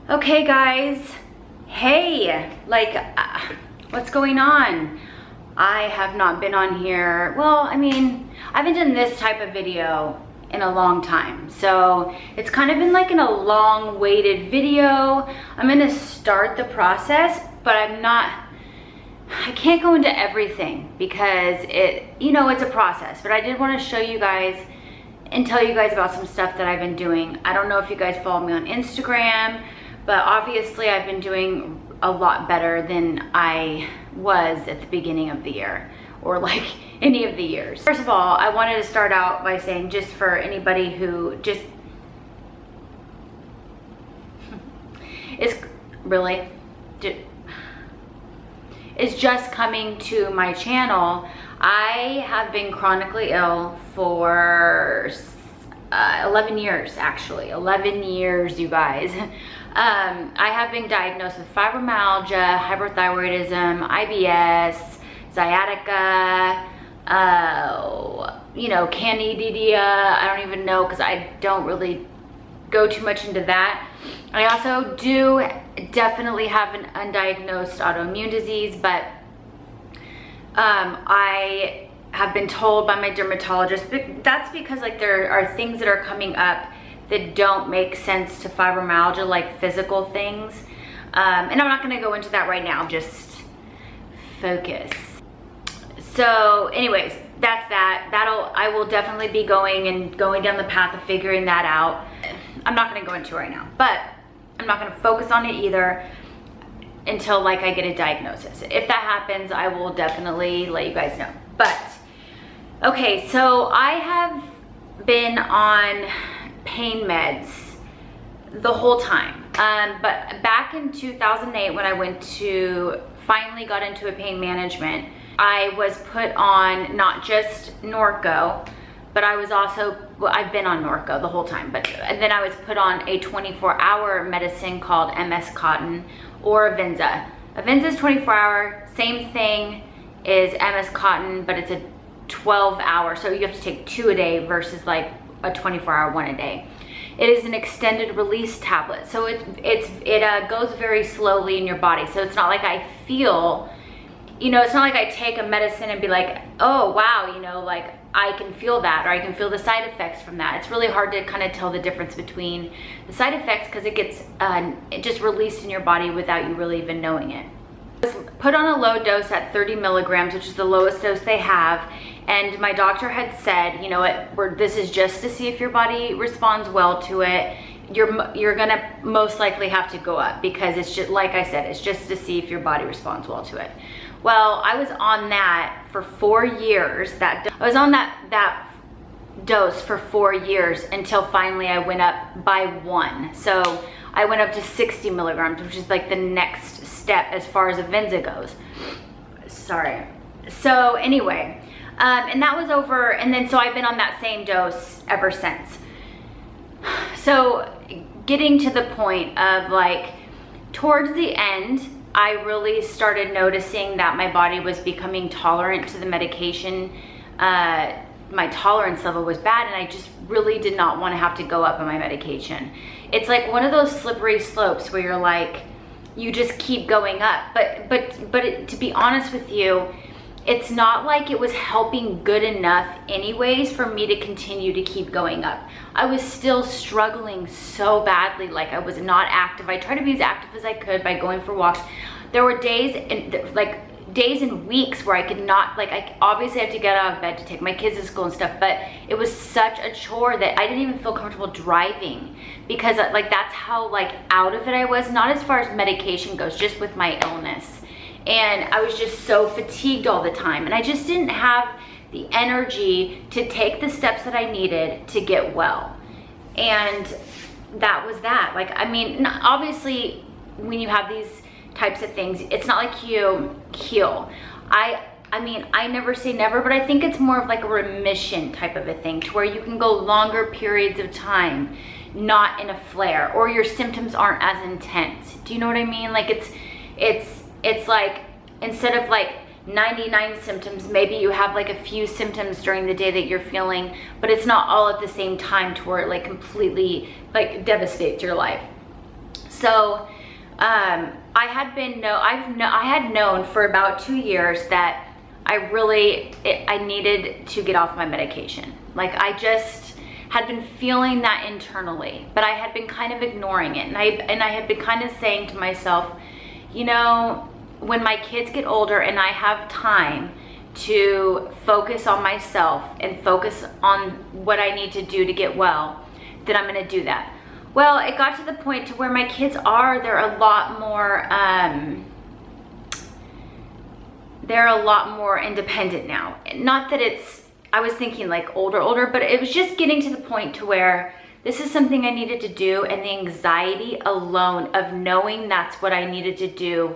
Okay guys, hey, like, what's going on? I have not been on here, well, I mean, I haven't done this type of video in a long time, so it's kind of been like in a long waited video. I'm gonna start the process, but I can't go into everything because it's a process, but I did want to show you guys and tell you guys about some stuff that I've been doing. I don't know if you guys follow me on Instagram, but obviously I've been doing a lot better than I was at the beginning of the year, or like any of the years. First of all, I wanted to start out by saying, just for anybody who just is just coming to my channel, I have been chronically ill for 11 years, actually. 11 years, you guys. I have been diagnosed with fibromyalgia, hyperthyroidism, IBS, sciatica, candida. I don't even know, because I don't really go too much into that. I also do definitely have an undiagnosed autoimmune disease, but I have been told by my dermatologist, but that's because like there are things that are coming up that don't make sense to fibromyalgia, like physical things. And I'm not gonna go into that right now, just focus. So anyways, that's that. I will definitely be going down the path of figuring that out. I'm not gonna go into it right now, but I'm not gonna focus on it either until like I get a diagnosis. If that happens, I will definitely let you guys know. But okay, so I have been on pain meds the whole time. But back in 2008, when I finally got into a pain management, I was put on not just Norco, but I was also, well, I've been on Norco the whole time, but then I was put on a 24-hour medicine called MS Cotton, or Avenza. Avenza is 24-hour, same thing is MS Cotton, but it's a 12-hour, so you have to take 2 a day versus like a 24-hour 1 a day. It is an extended release tablet, so it goes very slowly in your body. So it's not like I feel, it's not like I take a medicine and be like, oh wow, like I can feel that, or I can feel the side effects from that. It's really hard to kind of tell the difference between the side effects because it gets just released in your body without you really even knowing it. I was put on a low dose at 30 milligrams, which is the lowest dose they have. And my doctor had said, you know what, this is just to see if your body responds well to it. You're gonna most likely have to go up because it's just, like I said, it's just to see if your body responds well to it. Well, I was on that for 4 years. I was on that dose for 4 years until finally I went up by 1. So I went up to 60 milligrams, which is like the next step as far as Avenza goes. Sorry. So anyway, and that was over, and then so I've been on that same dose ever since. So getting to the point of like, towards the end, I really started noticing that my body was becoming tolerant to the medication. My tolerance level was bad, and I just really did not want to have to go up on my medication. It's like one of those slippery slopes where you're like, you just keep going up. But to be honest with you, it's not like it was helping good enough anyways for me to continue to keep going up. I was still struggling so badly, like I was not active. I tried to be as active as I could by going for walks. There were days and weeks where I could not, like, I obviously have to get out of bed to take my kids to school and stuff, but it was such a chore that I didn't even feel comfortable driving because like that's how like out of it I was, not as far as medication goes, just with my illness. And I was just so fatigued all the time, and I just didn't have the energy to take the steps that I needed to get well. And that was that. Like, I mean, obviously when you have these types of things, it's not like you heal. I mean, I never say never, but I think it's more of like a remission type of a thing, to where you can go longer periods of time not in a flare, or your symptoms aren't as intense. Do you know what I mean? Like it's like, instead of like 99 symptoms. Maybe you have like a few symptoms during the day that you're feeling, but it's not all at the same time to where it like completely like devastates your life. So I had known for about 2 years that I needed to get off my medication. Like I just had been feeling that internally, but I had been kind of ignoring it. And I had been kind of saying to myself, you know, when my kids get older and I have time to focus on myself and focus on what I need to do to get well, then I'm gonna do that. Well, it got to the point to where my kids they're a lot more independent now. Not that I was thinking like older, but it was just getting to the point to where this is something I needed to do, and the anxiety alone of knowing that's what I needed to do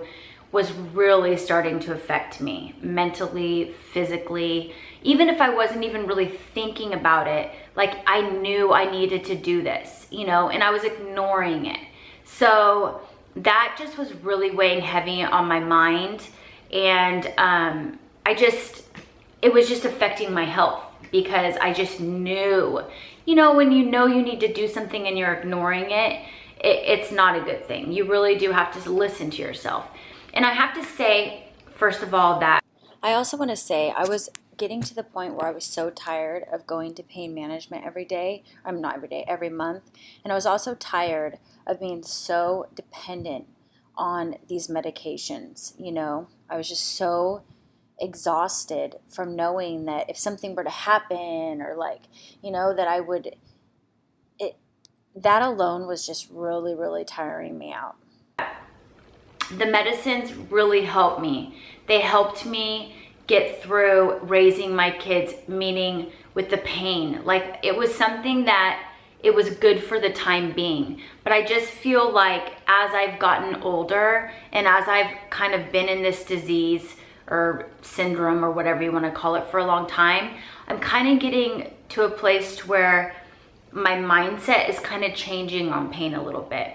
was really starting to affect me mentally, physically. Even if I wasn't even really thinking about it, like I knew I needed to do this, you know, and I was ignoring it. So that just was really weighing heavy on my mind. And it was just affecting my health, because I just knew, you know, when you know you need to do something and you're ignoring it, it's not a good thing. You really do have to listen to yourself. And I have to say, first of all, that I also want to say I was getting to the point where I was so tired of going to pain management every day. Not every day, every month. And I was also tired of being so dependent on these medications. You know, I was just so exhausted from knowing that if something were to happen, or like, you know, that that alone was just really, really tiring me out. The medicines really helped me. They helped me get through raising my kids, meaning with the pain. Like it was something that it was good for the time being. But I just feel like as I've gotten older and as I've kind of been in this disease or syndrome or whatever you want to call it for a long time, I'm kind of getting to a place to where my mindset is kind of changing on pain a little bit,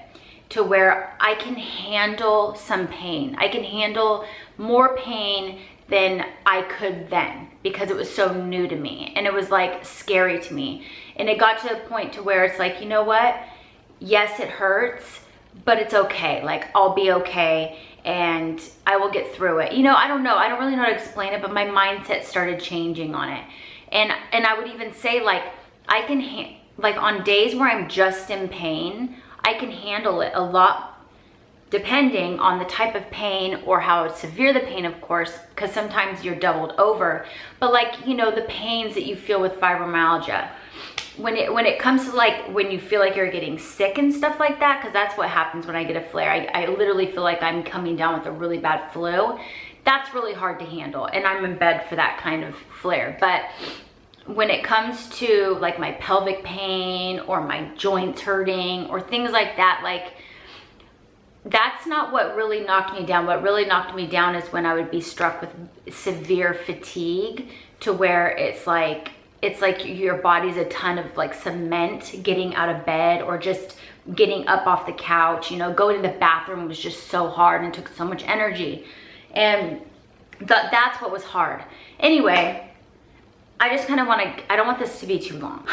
to where I can handle some pain. I can handle more pain than I could then, because it was so new to me and it was like scary to me. And it got to a point to where it's like, you know what? Yes, it hurts, but it's okay. Like I'll be okay and I will get through it. You know, I don't know. I don't really know how to explain it, but my mindset started changing on it. And I would even say like, I can, like on days where I'm just in pain, I can handle it a lot, depending on the type of pain or how severe the pain, of course, because sometimes you're doubled over. But like, you know, the pains that you feel with fibromyalgia, when it comes to like when you feel like you're getting sick and stuff like that, because that's what happens when I get a flare. I literally feel like I'm coming down with a really bad flu. That's really hard to handle, and I'm in bed for that kind of flare. But when it comes to like my pelvic pain or my joints hurting or things like that, like that's not what really knocked me down. What really knocked me down is when I would be struck with severe fatigue, to where it's like your body's a ton of like cement getting out of bed, or just getting up off the couch. You know, going to the bathroom was just so hard and took so much energy. And that's what was hard. Anyway, I just kind of I don't want this to be too long.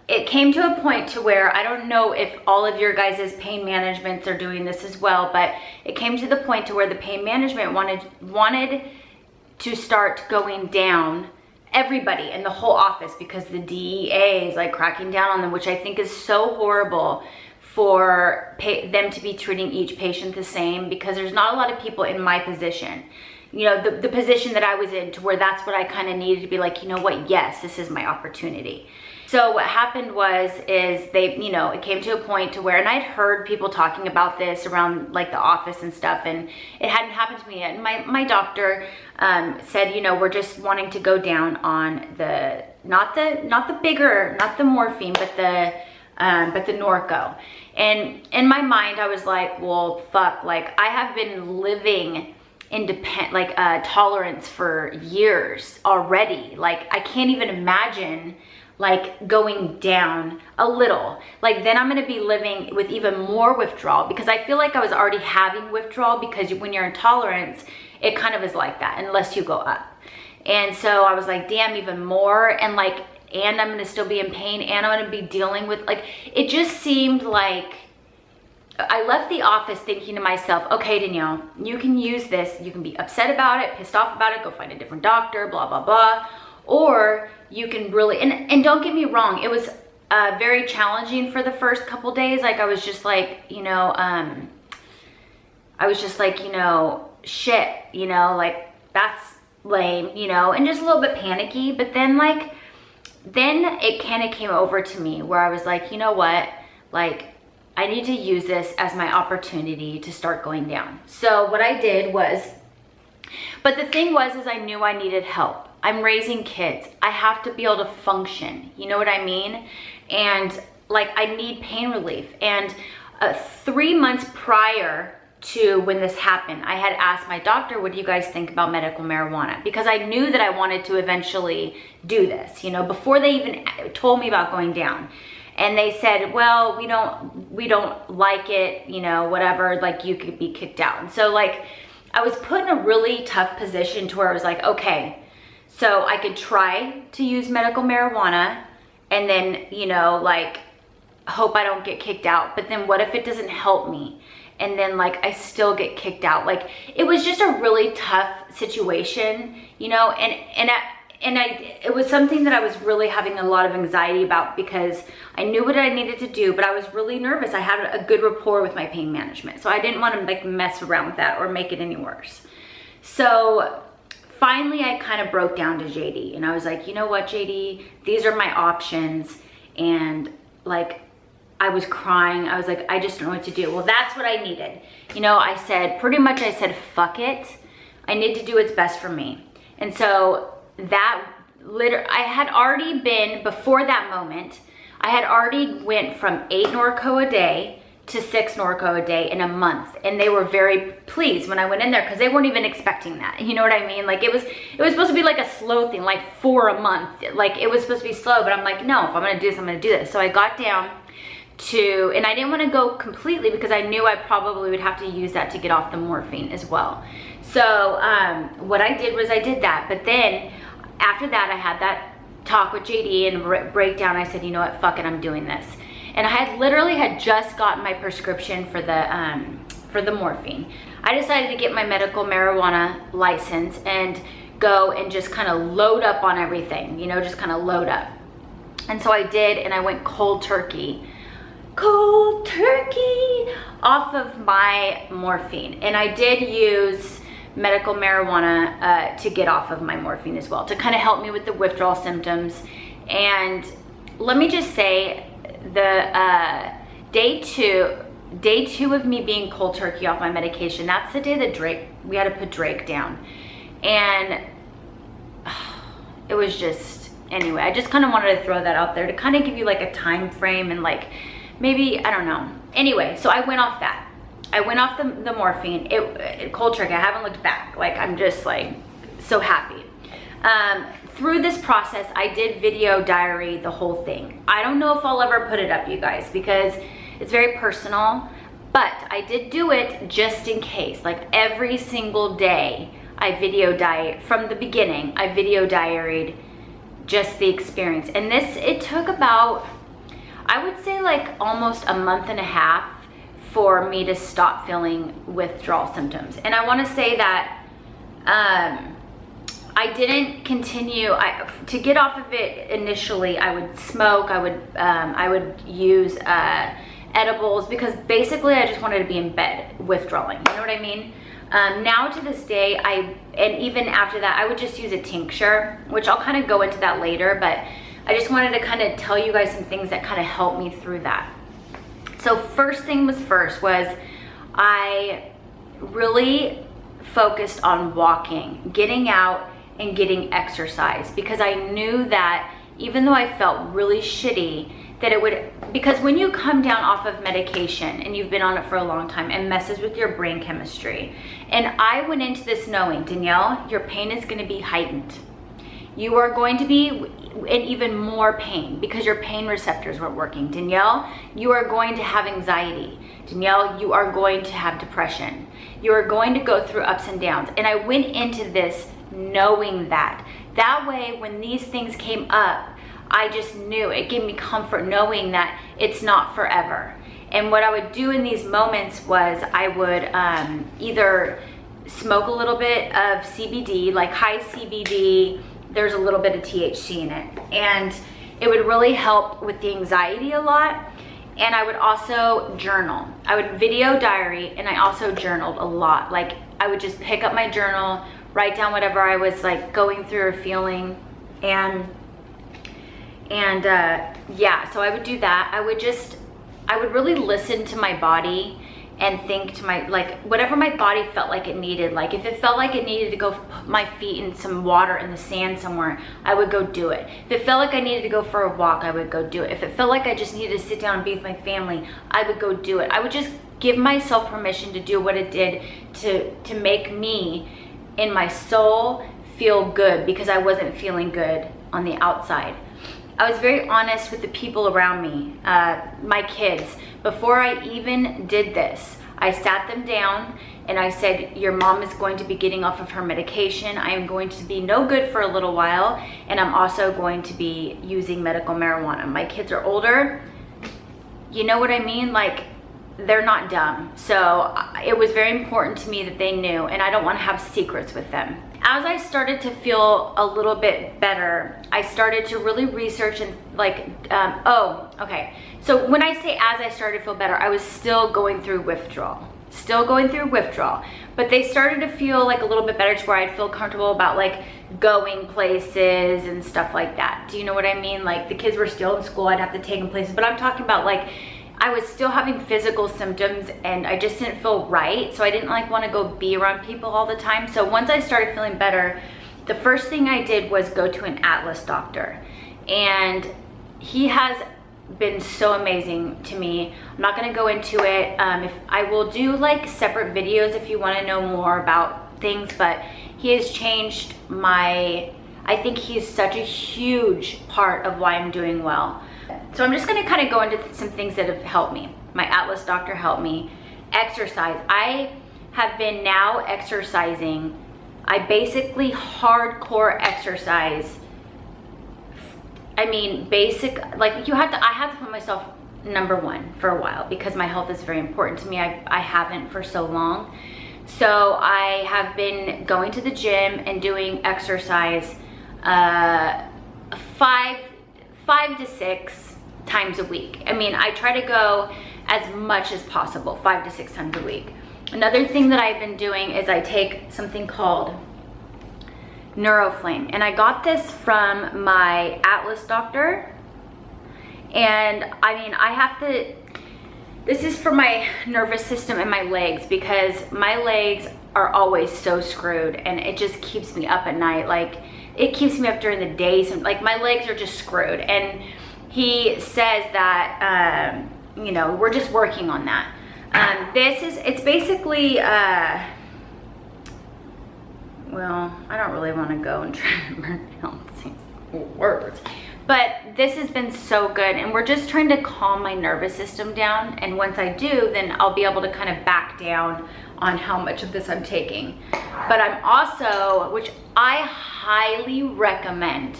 It came to a point to where, I don't know if all of your guys' pain managements are doing this as well, but it came to the point to where the pain management wanted to start going down everybody in the whole office, because the DEA is like cracking down on them, which I think is so horrible for them to be treating each patient the same, because there's not a lot of people in my position. You know, the position that I was in, to where that's what I kind of needed to be like, you know what, yes, this is my opportunity. So what happened is they, you know, it came to a point to where, and I'd heard people talking about this around like the office and stuff, and it hadn't happened to me yet. And my doctor said, you know, we're just wanting to go down on the, not the morphine, but the Norco. And in my mind, I was like, well, fuck, like I have been living independent, like tolerance for years already. Like I can't even imagine like going down a little. Like then I'm gonna be living with even more withdrawal, because I feel like I was already having withdrawal, because when you're in tolerance, it kind of is like that unless you go up. And so I was like, damn, even more. And like, and I'm gonna still be in pain, and I'm gonna be dealing with, like, it just seemed like, I left the office thinking to myself, okay, Danielle, you can use this. You can be upset about it, pissed off about it, go find a different doctor, blah, blah, blah. Or you can really, and don't get me wrong, it was very challenging for the first couple days. Like, I was just like, you know, I was just like, you know, shit, you know, like, that's lame, you know, and just a little bit panicky. But then, like, then it kind of came over to me where I was like, you know what, like, I need to use this as my opportunity to start going down. So what I did was, but the thing was, is I knew I needed help. I'm raising kids. I have to be able to function. You know what I mean? And like, I need pain relief. And 3 months prior to when this happened, I had asked my doctor, what do you guys think about medical marijuana? Because I knew that I wanted to eventually do this, you know, before they even told me about going down. And they said, well, we don't like it, you know, whatever, like, you could be kicked out. And so, like, I was put in a really tough position to where I was like, okay, so I could try to use medical marijuana and then, you know, like, hope I don't get kicked out. But then what if it doesn't help me? And then, like, I still get kicked out. Like, it was just a really tough situation, you know, and it was something that I was really having a lot of anxiety about, because I knew what I needed to do, but I was really nervous. I had a good rapport with my pain management, so I didn't want to, like, mess around with that or make it any worse. So finally, I kind of broke down to JD, and I was like, you know what, JD, these are my options. And, like, I was crying. I was like, I just don't know what to do. Well, that's what I needed. You know, I said, pretty much I said, fuck it. I need to do what's best for me. And so that I had already been, before that moment, I had already went from 8 Norco a day to 6 Norco a day in a month. And they were very pleased when I went in there, because they weren't even expecting that. You know what I mean? Like, it was supposed to be like a slow thing, like 4 a month. Like, it was supposed to be slow, but I'm like, no, if I'm gonna do this, I'm gonna do this. So I got down to, and I didn't want to go completely, because I knew I probably would have to use that to get off the morphine as well. So what I did was I did that. But then after that, I had that talk with JD and breakdown. I said, you know what, fuck it, I'm doing this. And I had literally just gotten my prescription for the morphine. I decided to get my medical marijuana license and go and just kind of load up on everything, you know, just kind of load up. And so I did, and I went cold turkey off of my morphine. And I did use medical marijuana to get off of my morphine as well, to kind of help me with the withdrawal symptoms. And let me just say, the day two of me being cold turkey off my medication, that's the day that we had to put Drake down. And it was just, anyway, I just kind of wanted to throw that out there to kind of give you like a time frame, and like, maybe, I don't know. Anyway, so I went off that. I went off the morphine, cold turkey. I haven't looked back. Like, I'm just like so happy. Through this process, I did video diary the whole thing. I don't know if I'll ever put it up, you guys, because it's very personal, but I did do it just in case. Like, every single day I video diary, from the beginning, I video diaried just the experience. And this, it took about, I would say, like almost a month and a half for me to stop feeling withdrawal symptoms. And I want to say that I didn't continue. To get off of it initially, I would smoke, I would use edibles, because basically I just wanted to be in bed withdrawing, you know what I mean? Now to this day, and even after that, I would just use a tincture, which I'll kind of go into that later, but I just wanted to kind of tell you guys some things that kind of helped me through that. So first thing was first was I really focused on walking, getting out and getting exercise, because I knew that even though I felt really shitty, that it would, because when you come down off of medication and you've been on it for a long time, it messes with your brain chemistry. And I went into this knowing, Danielle, your pain is going to be heightened. You are going to be in even more pain because your pain receptors weren't working. Danielle, you are going to have anxiety. Danielle, you are going to have depression. You are going to go through ups and downs. And I went into this knowing that. That way, when these things came up, I just knew, it gave me comfort knowing that it's not forever. And what I would do in these moments was I would either smoke a little bit of CBD, like high CBD, there's a little bit of THC in it. And it would really help with the anxiety a lot. And I would also journal. I would video diary, and I also journaled a lot. Like I would just pick up my journal, write down whatever I was like going through or feeling. And yeah, so I would do that. I would really listen to my body and think to my, like, whatever my body felt like it needed. Like if it felt like it needed to go put my feet in some water in the sand somewhere, I would go do it. If it felt like I needed to go for a walk, I would go do it. If it felt like I just needed to sit down and be with my family, I would go do it. I would just give myself permission to do what it did to make me in my soul feel good, because I wasn't feeling good on the outside. I was very honest with the people around me, my kids. Before I even did this, I sat them down and I said, your mom is going to be getting off of her medication. I am going to be no good for a little while, and I'm also going to be using medical marijuana. My kids are older. You know what I mean? Like, they're not dumb. So it was very important to me that they knew, and I don't want to have secrets with them. As I started to feel a little bit better, I started to really research and like, okay. So when I say as I started to feel better, I was still going through withdrawal. But they started to feel like a little bit better to where I'd feel comfortable about like going places and stuff like that. Do you know what I mean? Like the kids were still in school, I'd have to take them places, but I'm talking about like, I was still having physical symptoms and I just didn't feel right. So I didn't like want to go be around people all the time. So once I started feeling better, the first thing I did was go to an Atlas doctor. And he has been so amazing to me. I'm not going to go into it. If I will do like separate videos if you want to know more about things, but he has changed I think he's such a huge part of why I'm doing well. So I'm just gonna kind of go into some things that have helped me. My Atlas doctor helped me. Exercise. I have been now exercising. I basically hardcore exercise. I mean, basic, like I have to put myself number one for a while because my health is very important to me. I haven't for so long. So I have been going to the gym and doing exercise 5 to 6 times a week. I mean, I try to go as much as possible, 5 to 6 times a week. Another thing that I've been doing is I take something called Neuroflame, and I got this from my Atlas doctor. And I mean, this is for my nervous system and my legs, because my legs are always so screwed and it just keeps me up at night. Like, it keeps me up during the day. So, like, my legs are just screwed. And he says that, you know, we're just working on that. It's basically, well, I don't really want to go and try to pronounce words. But this has been so good, and we're just trying to calm my nervous system down. And once I do, then I'll be able to kind of back down on how much of this I'm taking. But I'm also, which I highly recommend,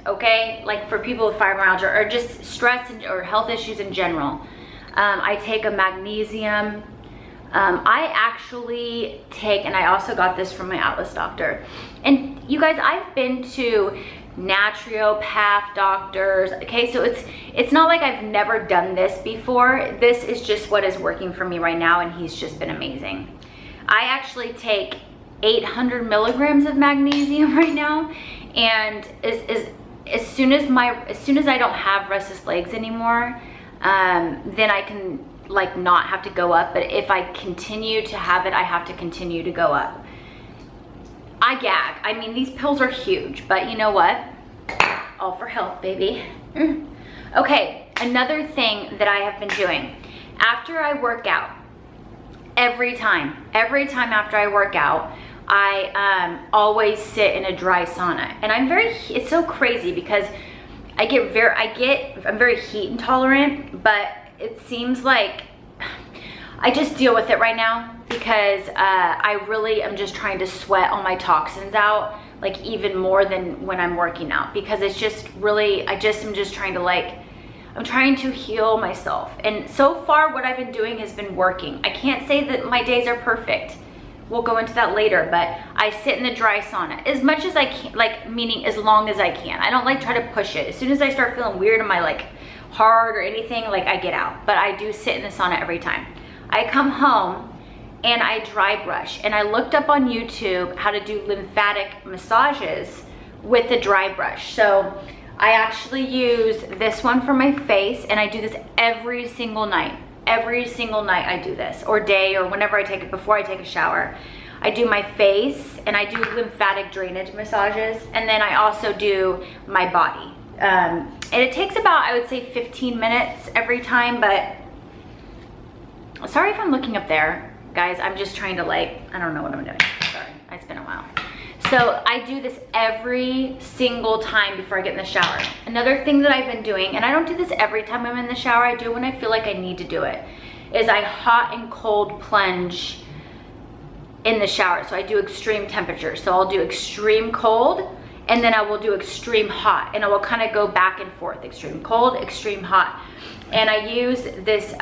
okay? Like for people with fibromyalgia or just stress or health issues in general. I take a magnesium. I actually take, and I also got this from my Atlas doctor. And you guys, I've been to naturopath doctors, okay? So it's not like I've never done this before. This is just what is working for me right now, and he's just been amazing. I actually take 800 milligrams of magnesium right now, and as soon as I don't have restless legs anymore, then I can like not have to go up. But if I continue to have it, I have to continue to go up. I gag. I mean, these pills are huge, but you know what? All for health, baby. Okay, another thing that I have been doing after I work out, every time after I work out, I always sit in a dry sauna. And it's so crazy because I'm very heat intolerant, but it seems like I just deal with it right now because I really am just trying to sweat all my toxins out, like even more than when I'm working out, because it's just really, I'm just trying to I'm trying to heal myself. And so far what I've been doing has been working. I can't say that my days are perfect. We'll go into that later, but I sit in the dry sauna as much as I can, meaning as long as I can. I don't try to push it. As soon as I start feeling weird in my heart or anything, I get out. But I do sit in the sauna every time. I come home and I dry brush, and I looked up on YouTube how to do lymphatic massages with the dry brush. So I actually use this one for my face, and I do this every single night. Every single night I do this, or day, or whenever I take it, before I take a shower. I do my face, and I do lymphatic drainage massages, and then I also do my body. And it takes about, I would say, 15 minutes every time, but sorry if I'm looking up there, guys. I'm just trying to I don't know what I'm doing. Sorry, it's been a while. So I do this every single time before I get in the shower. Another thing that I've been doing, and I don't do this every time I'm in the shower, I do it when I feel like I need to do it, is I hot and cold plunge in the shower. So I do extreme temperatures. So I'll do extreme cold, and then I will do extreme hot, and I will kind of go back and forth, extreme cold, extreme hot. And I use this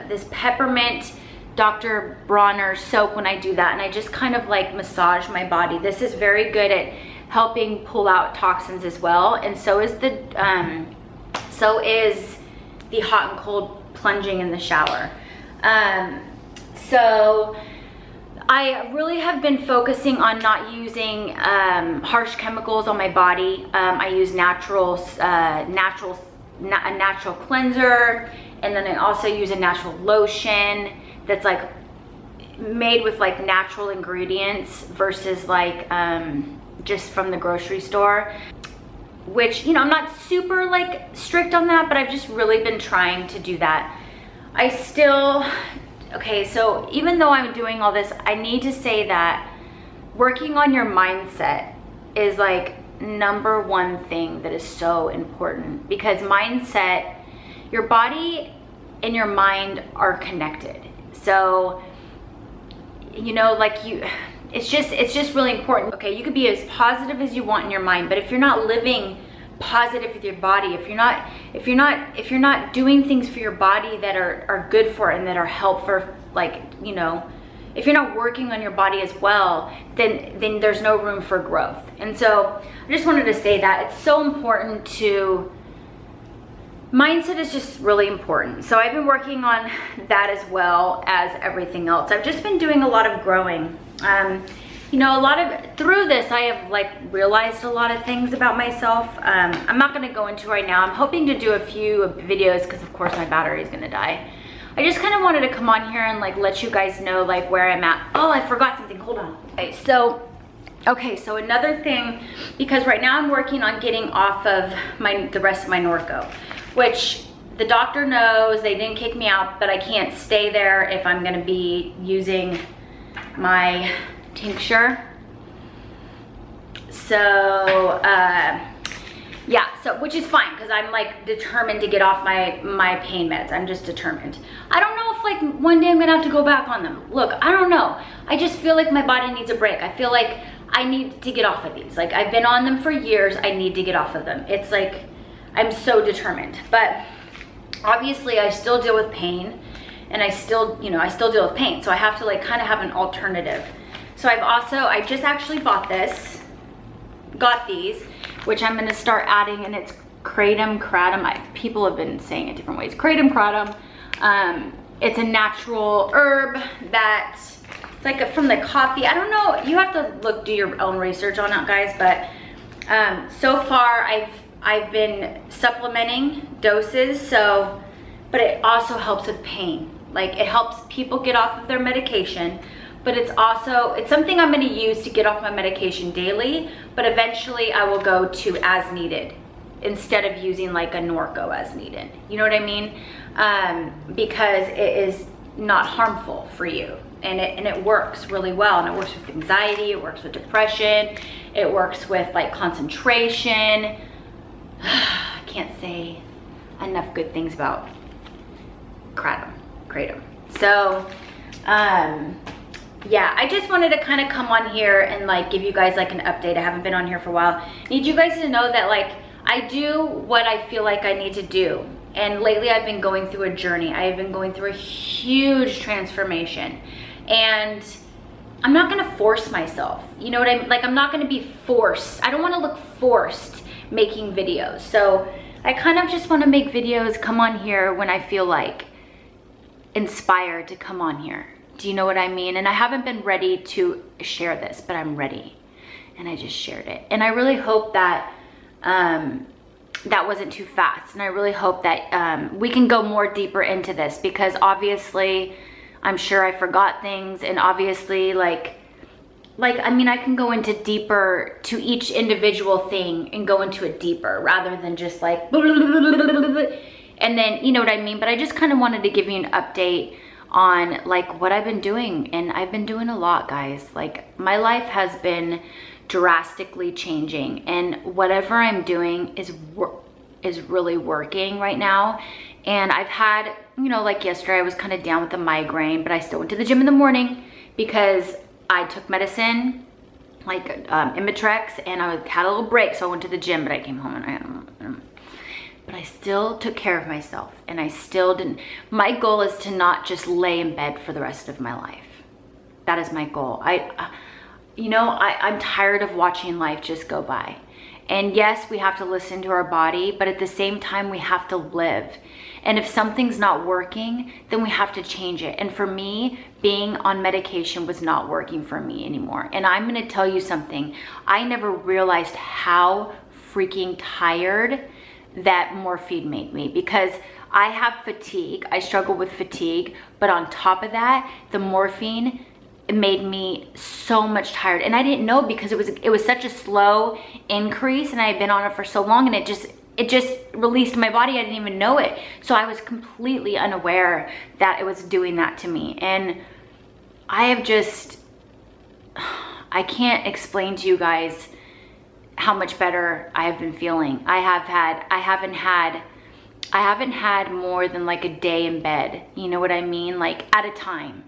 this peppermint Dr. Bronner soap when I do that, and I just kind of massage my body. This is very good at helping pull out toxins as well, and so is the hot and cold plunging in the shower. So I really have been focusing on not using harsh chemicals on my body. I use a natural cleanser, and then I also use a natural lotion that's made with natural ingredients versus just from the grocery store, which, I'm not super strict on that, but I've just really been trying to do that. Okay, so even though I'm doing all this, I need to say that working on your mindset is number one thing that is so important, because mindset, your body and your mind are connected. So, it's just really important. Okay, you could be as positive as you want in your mind, but if you're not living positive with your body, if you're not doing things for your body that are good for it and that are helpful, if you're not working on your body as well, then there's no room for growth. And so I just wanted to say that it's so important to, mindset is just really important. So I've been working on that as well as everything else. I've just been doing a lot of growing. Through this, I have realized a lot of things about myself. I'm not gonna go into right now. I'm hoping to do a few videos because of course my battery is gonna die. I just kind of wanted to come on here and let you guys know where I'm at. Oh, I forgot something, hold on. Okay, so another thing, because right now I'm working on getting off of the rest of my Norco, which the doctor knows. They didn't kick me out, but I can't stay there if I'm gonna be using my tincture. So yeah, so which is fine because I'm determined to get off my pain meds. I'm just determined. I don't know if one day I'm gonna have to go back on them. Look, I don't know. I just feel like my body needs a break. I feel like I need to get off of these. I've been on them for years. I need to get off of them. It's I'm so determined. But obviously I still deal with pain, and I still deal with pain. So I have to kind of have an alternative. So I just actually got these, which I'm gonna start adding, and it's Kratom. People have been saying it different ways. Kratom. It's a natural herb that it's from the coffee. I don't know. You have to do your own research on it, guys. But so far I've been supplementing doses. But it also helps with pain. It helps people get off of their medication. But it's something I'm going to use to get off my medication daily, but eventually I will go to as needed instead of using a Norco as needed. You know what I mean? Because it is not harmful for you. and it works really well. And it works with anxiety, it works with depression, it works with like concentration. I can't say enough good things about kratom. So yeah, I just wanted to kind of come on here and like give you guys like an update. I haven't been on here for a while. Need you guys to know that like I do what I feel like I need to do. And lately I've been going through a journey. I have been going through a huge transformation, and I'm not gonna force myself. You know what I mean? Like, I'm not gonna be forced. I don't wanna look forced making videos. So I kind of just wanna make videos, come on here when I feel like inspired to come on here. Do you know what I mean? And I haven't been ready to share this, but I'm ready. And I just shared it. And I really hope that that wasn't too fast. And I really hope that we can go more deeper into this, because obviously I'm sure I forgot things, and obviously like I mean, I can go into deeper to each individual thing and go into it deeper rather than just like and then, you know what I mean? But I just kind of wanted to give you an update on like what I've been doing. And I've been doing a lot, guys. Like, my life has been drastically changing, and whatever I'm doing is really working right now. And I've had, you know, like yesterday I was kind of down with the migraine, but I still went to the gym in the morning because I took medicine like Imitrex, and I had a little break, so I went to the gym, but I came home and but I still took care of myself, and I still didn't. My goal is to not just lay in bed for the rest of my life. That is my goal. You know, I'm tired of watching life just go by. And yes, we have to listen to our body, but at the same time, we have to live. And if something's not working, then we have to change it. And for me, being on medication was not working for me anymore. And I'm gonna tell you something. I never realized how freaking tired that morphine made me, because I have fatigue. I struggle with fatigue, but on top of that, the morphine, it made me so much tired. And I didn't know, because it was such a slow increase, and I had been on it for so long, and it just released my body. I didn't even know it. So I was completely unaware that it was doing that to me. And I have just, I can't explain to you guys how much better I have been feeling. I haven't had more than like a day in bed. You know what I mean? Like, at a time.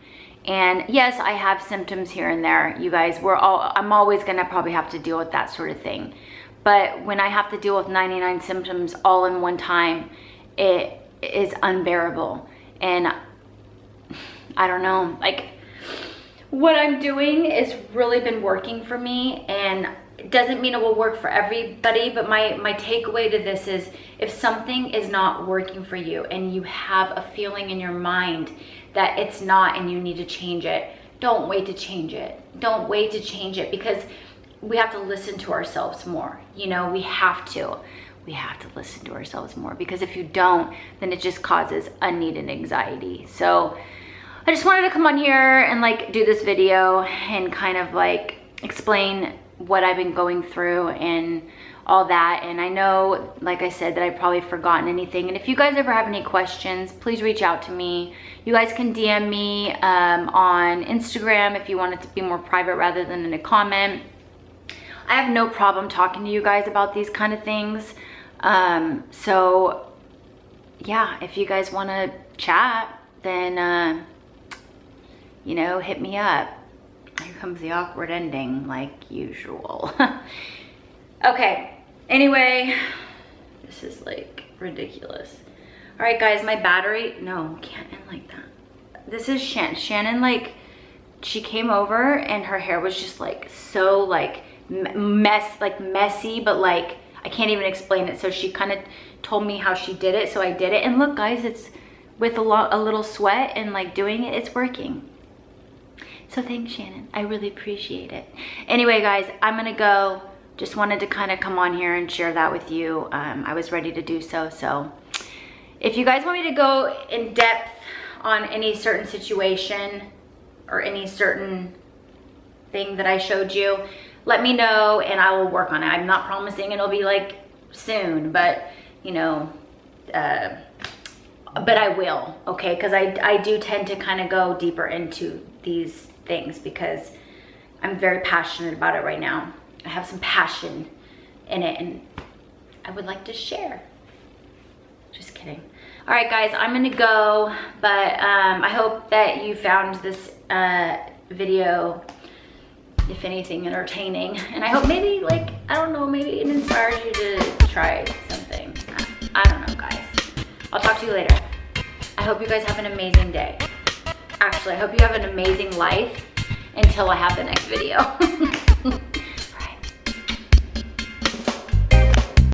And yes, I have symptoms here and there, you guys. I'm always gonna probably have to deal with that sort of thing. But when I have to deal with 99 symptoms all in one time, it is unbearable. And I don't know, like, what I'm doing has really been working for me, and it doesn't mean it will work for everybody, but my takeaway to this is, if something is not working for you and you have a feeling in your mind that it's not and you need to change it, don't wait to change it. Don't wait to change it, because we have to listen to ourselves more. You know, we have to listen to ourselves more, because if you don't, then it just causes unneeded anxiety. So I just wanted to come on here and like do this video and kind of like explain what I've been going through and all that. And I know, like I said, that I've probably forgotten anything. And if you guys ever have any questions, please reach out to me. You guys can DM me on Instagram if you want it to be more private rather than in a comment. I have no problem talking to you guys about these kind of things. So yeah, if you guys want to chat, then you know, hit me up. Here comes the awkward ending, like usual. Okay, anyway, this is like ridiculous. All right, guys, my battery, no, can't end like that. This is Shannon, like, she came over and her hair was just like so like messy, but like, I can't even explain it. So she kind of told me how she did it, so I did it. And look, guys, it's with a little sweat and like doing it, it's working. So thanks, Shannon. I really appreciate it. Anyway, guys, I'm gonna go. Just wanted to kind of come on here and share that with you. I was ready to do so. So if you guys want me to go in depth on any certain situation or any certain thing that I showed you, let me know and I will work on it. I'm not promising it'll be like soon, but you know, but I will, okay? Because I do tend to kind of go deeper into these things because I'm very passionate about it right now. I have some passion in it and I would like to share. Just kidding. All right, guys, I'm gonna go, but I hope that you found this video, if anything, entertaining. And I hope maybe, like, I don't know, maybe it inspires you to try something. I don't know, guys. I'll talk to you later. I hope you guys have an amazing day. Actually, I hope you have an amazing life until I have the next video.